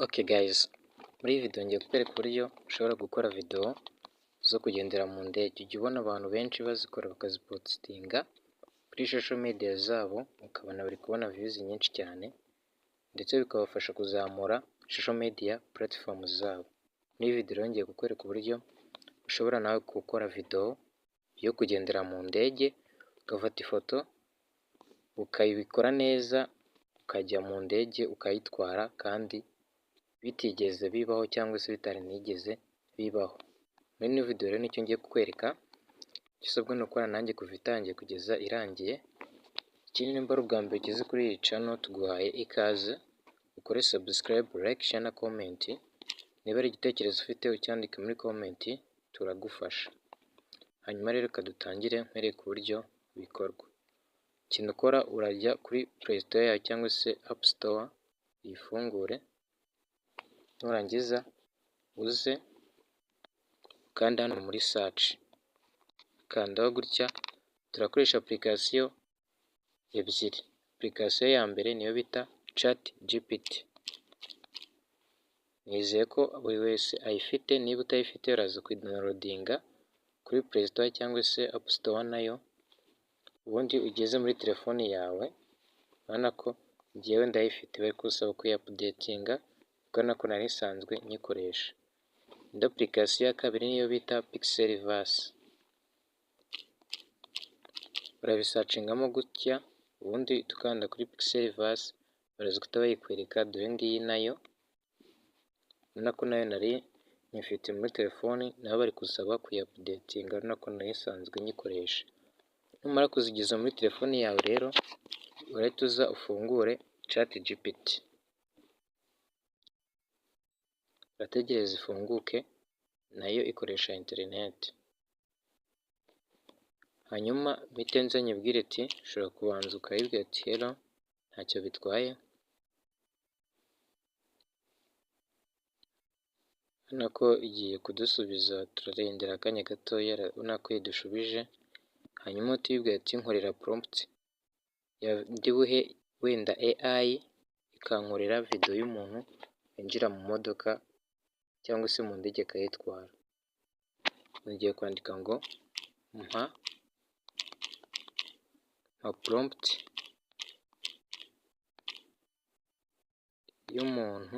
Okay guys, muri iyi video ngiye kukwereka uburyo ushobora gukora video zo kugendera mu ndege. Ujya ubona abantu benshi bazikora bakazipostinga kuri social media zabo, ukabona bari kubona views nyinshi cyane ndetse bikabafasha kuzamura social media platforms zabo. Muri iyi video ngiye kukwereka uburyo ushobora nawe gukora video yo kugendera mu ndege, ugafata ifoto ukayibikora neza, ukajya mu ndege ukayitwara kandi bitigeze bibaho cyangwa se bitaranigeze bibaho. Muri ino video rero nicyo ngiye kukwereka, gisabwa no gukora nanjye kuva itangiye kugeza irangiye. Ikindi nimba ari ubwa mbere ugeze kuri iyi channel, tuguhaye ikaze, ukore subscribe, like, share na comment. Niba ari igitekerezo ufite ucyandike muri comment, turagufasha. Hanyuma rero kadutangire nkwereka uburyo bikorwa. Ikintu ukora, urajya kuri Play Store yawe cyangwa se App Store, uyifungure, nurangiza uze ukanda hano muri search, kandaho gutya. Turakoresha application ebyiri. Application ya mbere niyo bita ChatGPT, nizeye ko buri wese ayifite. Niba utayifite uraza kuyidownloadinga kuri Play Store cyangwa se App Store nayo, ubundi ugeze muri telefoni yawe. Urabona ko njyewe ndayifite, bari kusaba kuyi-updatinga kuko nako nari nsanzwe nyikoresha. Indi application ya kabiri niyo bita Pixelverse, urabisacingamo gutya, ubundi tukanda kuri Pixelverse baraza guhita bayikwereka. Dore ngiyi nayo, urabona ko nayo nari nyifite muri telefoni, nabo bari gusaba kuyi-updatinga, urabona ko nari nsanzwe nyikoresha. Numara kuzigeza muri telefoni yawe rero, urahita uza ufungure ChatGPT, urategereza ifunguke, nayo ikoresha internet. Hanyuma mpite nza nyibwire ati ushobora kubanza ukayibwira ati hello, ntacyo bitwaye. Urabona ko igiye kudusubiza, turarindira akanya gatoya, urabona ko idushubije. Hanyuma tuyibwira ati nkorera prompt ndi buhe wenda AI ikankorera video y'umuntu winjira mu modoka cyangwa se mu ndege akayitwara. Ngiye kwandika ngo mpa prompt y'umuntu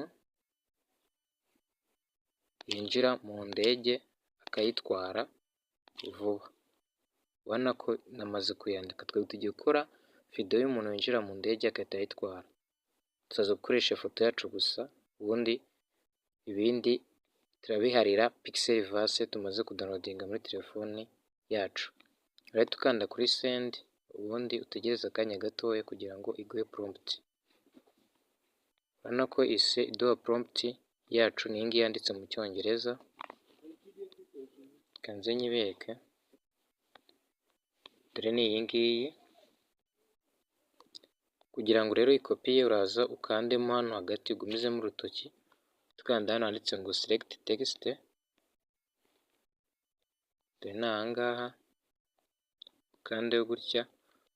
yinjira mu ndege akayitwara vuba. Ubona ko namaze kuyandika. Twari tugiye gukora video y'umuntu winjira mu ndege agahita ayitwara. Tuzaza gukoresha ifoto yacu gusa, ubundi ibindi turabiharira Pixelverse tumaze kudownloadinga muri telefoni yacu. Urahita ukanda kuri send, ubundi utegereza akanya gatoya kugira ngo iguhe prompt. Urabona ko ise iduha prompt yacu, ni iyi ngiyi yanditse mu cyongereza. Kanze nyibereke, dore ni iyi ngiyi. Kugira ngo rero ikopiye, uraza ukandemo hano hagati, ugumizemo urutoki, tukanda hano handitse ngo select text, dore ni aha ngaha, ukandeho gutya,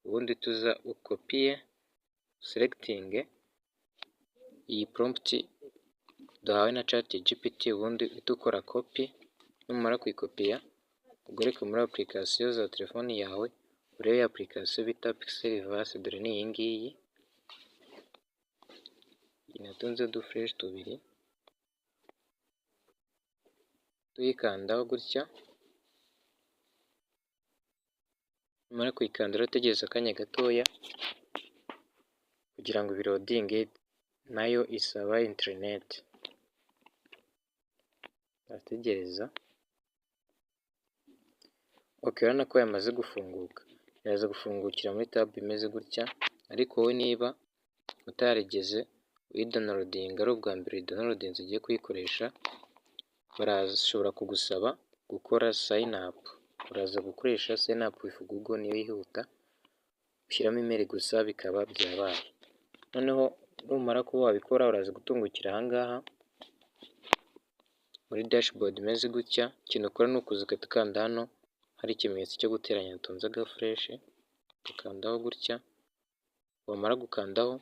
ubundi tuza ukopiye selecting iyi prompt duhawe na ChatGPT, ubundi uhita ukora copy. Numara kuyikopiya, ugaruke muri application za telefoni yawe, urebe application bita Pixelverse, dore ni iyi ngiyi. Natunze udufresh tubiri, tuyikandaho gutya. Numara kuyikanda urategereza akanya gatoya kugira ngo birodinge, nayo isaba internet. Urategereza. Okay, urabona ko yamaze gufunguka. Iraza gufungukira muri tab imeze gutya, ariko wowe niba utarigeze uyidownloadinga, ari ubwa mbere uyidownloadinze ugiye kuyikoresha, barashobora kugusaba gukora sign up. Uraza gukoresha sign up with Google, niyo yihuta. Ushyiramo email gusa bikaba byabaye. Noneho numara kuba wabikora, uraza gutungukira aha ngaha muri dashboard imeze gutya. Ikintu ukora ni ukuza ukanda hano hari ikimenyetso cyo guteranya natunze agafresh, ugakandaho gutya. Wamara gukandaho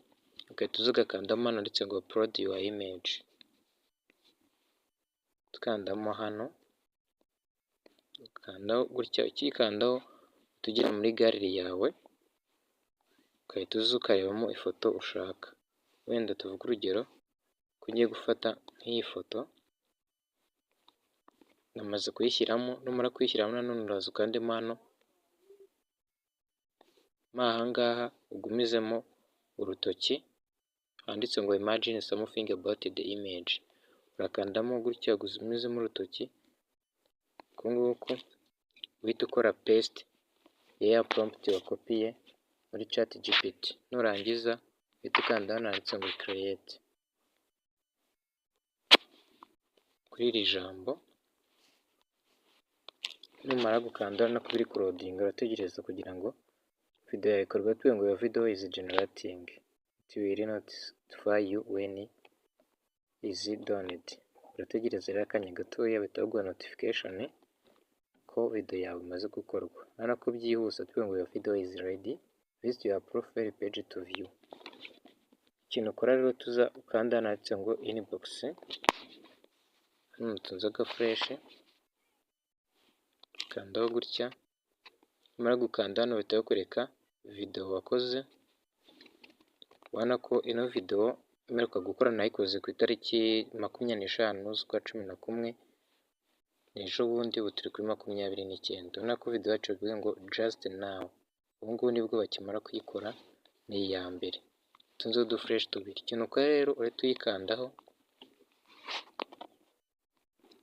ugahita uza ugakandamo hano handitse ngo upload your image. tukandamo hano, ukandaho gutya, ukikandaho tugera muri galeri yawe, ugahita uza ukarebamo ifoto ushaka. Wenda tuvuge urugero ko ugiye gufata nk'iyi foto, namaze kuyishyiramo, numara kuyishyiramo nanone uraza ukandemo hano, aha ngaha ugumizemo urutoki handitse ngo imagine something about the image, urakandamo gutya ugumizemo urutoki, uku nguku uhita ukora paste ya prompt wakopiye muri ChatGPT, nurangiza uhita ukanda hano handitse ngo create, kuri iri jambo numara gukanda no kubiri kurodinga, urategereza kugira ngo video yawe ikorwe. Tuvuge ngo your video is generating, it will notify you when is done. Urategereza rero akanya gatoya bahita baguha notification ko video yawe imaze gukorwa. Urabona ko byihuse. Tuvuge ngo your video is ready, visit your profile page to view. Ikintu ukora rero tuza ukanda hano handitse ngo inbox, hano tuza fresh, ukandaho gutya, numara gukanda hano bahita bakwereka video wakoze. Ubona ko ino video imeruka gukora nayikoze ku itariki 25 z'ukwa 11, n'ejo bundi ubu turi kuri 29. Urabona ko video yacu bivuga ngo just now, ubu ngubu nibwo bakimara kuyikora, ni iya mbere. Tunzeho udufresh tubiri. Ikintu ukora rero urahita uyikandaho,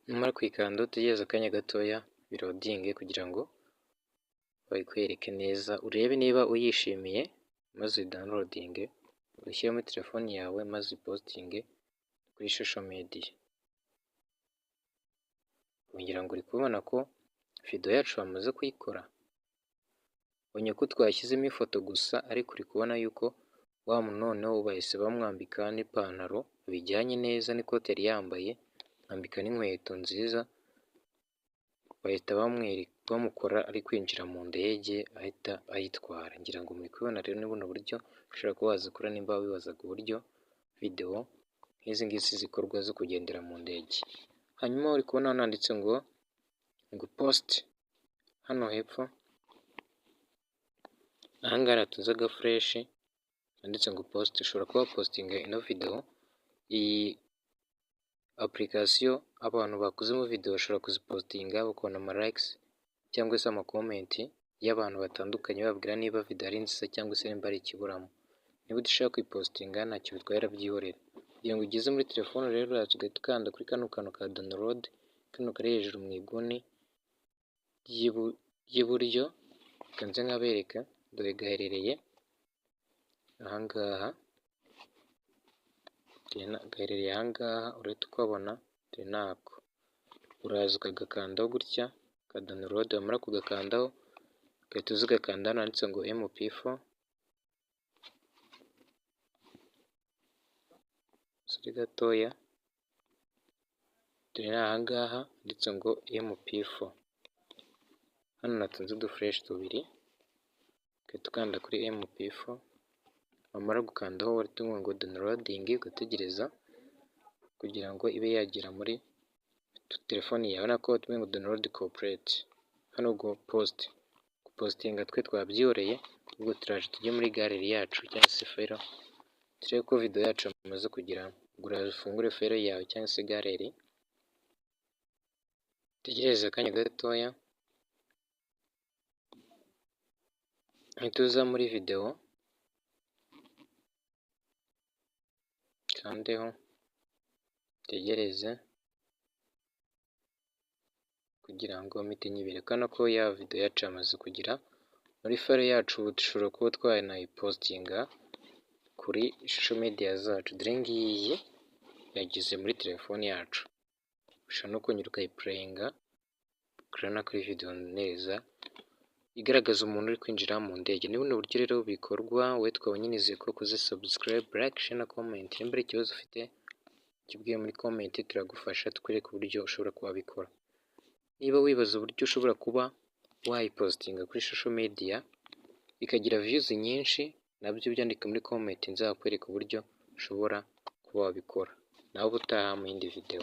numara kuyikandaho utegereza akanya gatoya birodinge kugira ngo babikwereke neza, urebe niba uyishimiye, maze uyidownloadinge ushyire muri telefoni yawe, maze uyipostinge kuri social media. Kugira ngo uri kubona ko video yacu bamaze kuyikora, ubonye ko twashyizemo ifoto gusa, ariko uri kubona yuko wa muntu noneho bahise bamwambika n'ipantaro bijyanye neza n'ikote yari yambaye, bamwambika n'inkweto nziza, bahita bamukora ari kwinjira mu ndege ahita ayitwara. Ngira ngo muri kubibona rero ni buno buryo ushobora kuba wazikora nimba wibazaga uburyo video nk'izi ngizi zikorwa zo kugendera mu ndege. Hanyuma uri kubona hano handitse ngo post, hano hepfo aha ngaha tuza fresh handitse ngo post. Ushobora kuba postinga ino video, iyi application abantu bakuzemo video bashobora kuzipostinga bakabona ama likes cyangwa se ama comment y'abantu batandukanye, babwira niba video ari nziza cyangwa se nimba ari ikiburamo. Niba udashaka kuyipostinga ntacyo bitwara, byihorera. Kugira ngo ugeze muri telefone rero uraza ugahita ukanda kuri kano kantu ka download, kano kari hejuru mu iguni ry'iburyo, kanze nkabereka, dore gaherereye aha ngaha, gaherereye aha ngaha, urahita ukabona, dore nako. Uraza ukagakandaho gutya ka download, wamara kugakandaho ugahita uza ugakanda hano handitse ngo MP4, suri gatoya, dore aha ngaha handitse ngo MP4. Hano natunze udufresh tubiri, ugahita ukanda kuri MP4, wamara gukandaho bahita ngo downloading, ugategereza kugira ngo ibe yagera muri telefoni yawe. Nako tuvuge ngo download complete. Hano go post, gupostinga twe twabyihoreye, ubwo turaje tujye muri galeri yacu cyangwa se file, turebe ko video yacu imaze kugeramo. Uraza ufungure file yawe cyangwa se galeri, tegereza akanya gatoya, uhita uza muri video, kandeho, tegereze kugira ngo mpite nyiberekana ko ya video yacu yamaze kugira muri file yacu. Ubu dushobora kuba twanayipostinga kuri social media zacu. Dore ngiyi yageze muri telefoni yacu, ushobora no kongera ukayiplayinga, ukabona kuri video neza igaragaza umuntu uri kwinjira mu ndege. Ni buno buryo rero bikorwa. Wowe twabonye nizeye ko ukoze subscribe, like, share na comment. Nimba ari ikibazo ufite kibwiye muri comment, turagufasha tukwereka uburyo ushobora kubikora. Niba wibaza uburyo ushobora kuba wayipostinga kuri social media ikagira views nyinshi, nabyo byandika muri comment, nzakwereka uburyo ushobora kuba wabikora. Nawe ubutaha mu yindi video.